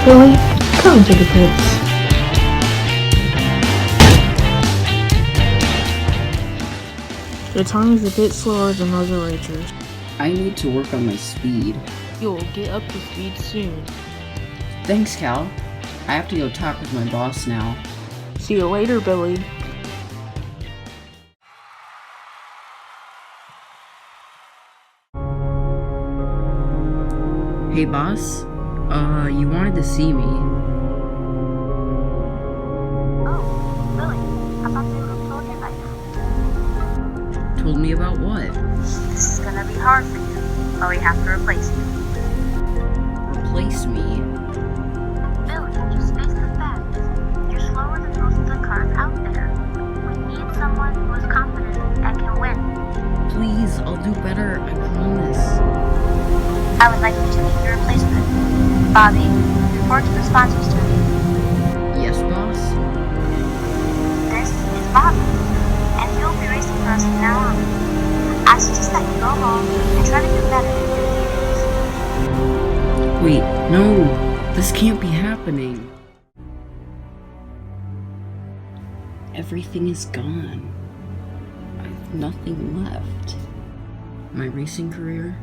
Billy, come to the pits. Your time is a bit slower than other racers. I need to work on my speed. You'll get up to speed soon. Thanks, Cal. I have to go talk with my boss now. See you later, Billy. Hey, boss. You wanted to see me. Oh, Billy, I thought they would have told you by now. Told me about what? This is gonna be hard for you, but we have to replace you. Replace me? Billy, just face the facts. You're slower than most of the cars out there. We need someone who is confident and can win. Please, I'll do better, I promise. I would like you to meet your replacement. Bobby, report to the sponsors to me. Yes, boss? This is Bobby, and he'll be racing for us from now on. I suggest that you go home and try to do better in your meetings. Wait, no! This can't be happening. Everything is gone. I have nothing left. My racing career,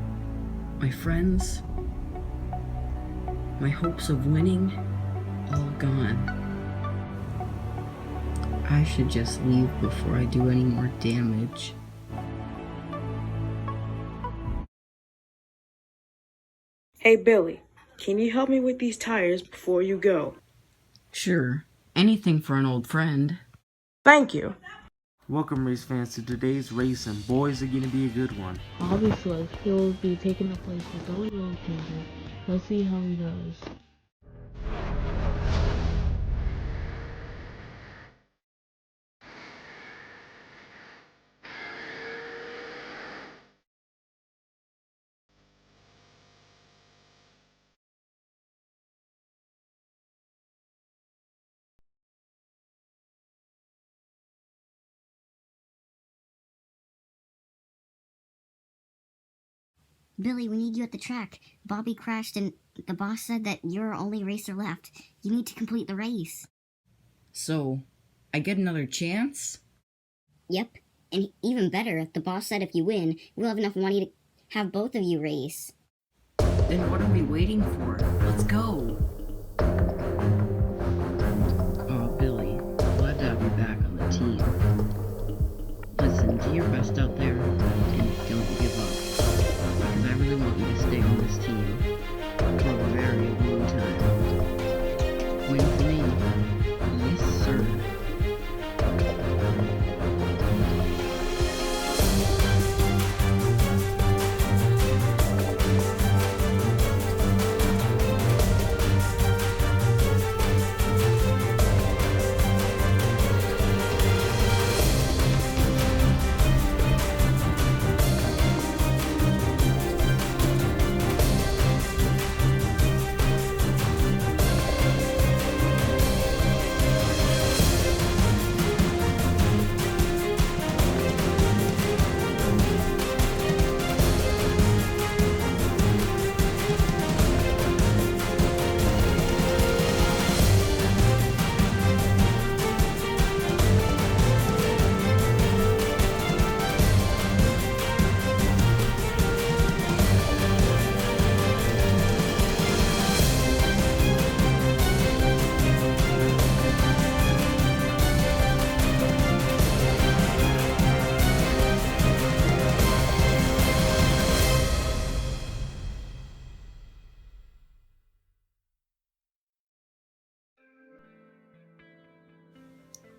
my friends, my hopes of winning, all gone. I should just leave before I do any more damage. Hey, Billy, can you help me with these tires before you go? Sure, anything for an old friend. Thank you. Welcome, race fans, to today's race, and boys, are going to be a good one. Obviously, he'll be taking the place of Billy Oilchanger. Let's see how he does. Billy, we need you at the track. Bobby crashed and the boss said that you're our only racer left. You need to complete the race. So, I get another chance? Yep. And even better, the boss said if you win, we'll have enough money to have both of you race. Then what are we waiting for? Let's go! Oh, Billy, glad to have you back on the team. Listen, do your best out there, and don't give up. Because I really want you to stay on this team for a very long time. Win for me. Yes, sir.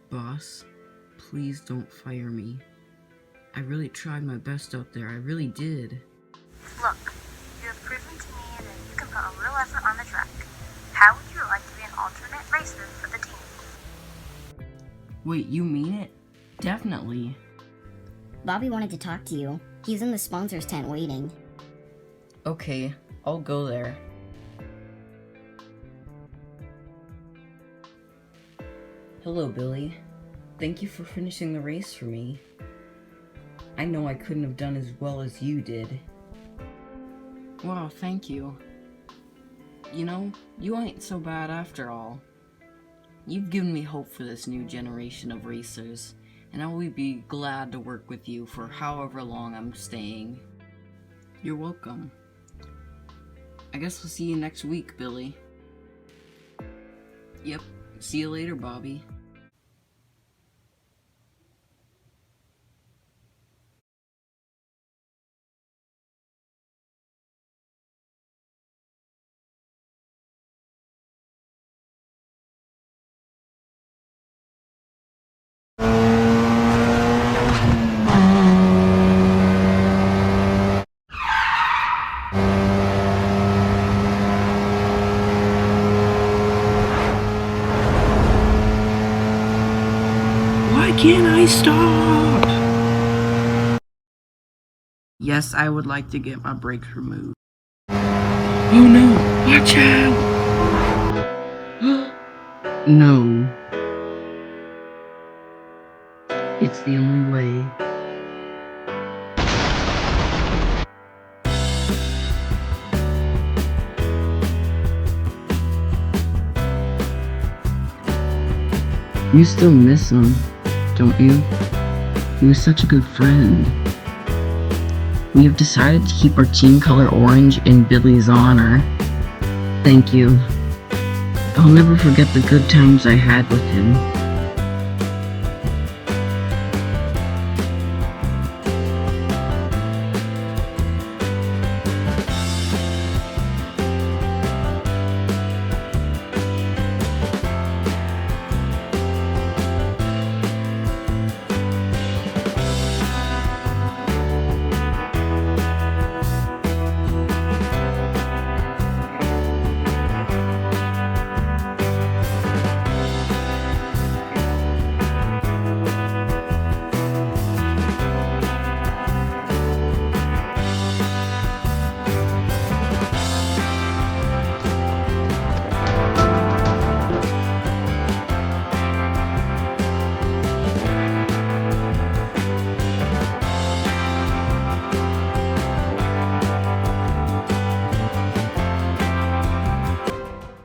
Boss, please don't fire me. I really tried my best out there, I really did. Look, you have proven to me that you can put a real effort on the track. How would you like to be an alternate racer for the team? Wait, you mean it? Definitely. Bobby wanted to talk to you. He's in the sponsors tent waiting. Okay, I'll go there. Hello, Billy. Thank you for finishing the race for me. I know I couldn't have done as well as you did. Wow, thank you. You know, you ain't so bad after all. You've given me hope for this new generation of racers, and I will be glad to work with you for however long I'm staying. You're welcome. I guess we'll see you next week, Billy. Yep, see you later, Bobby. Why can't I stop? Yes, I would like to get my brakes removed. Oh no! Watch out! No. It's the only way. You still miss him, don't you? He was such a good friend. We have decided to keep our team color orange in Billy's honor. Thank you. I'll never forget the good times I had with him.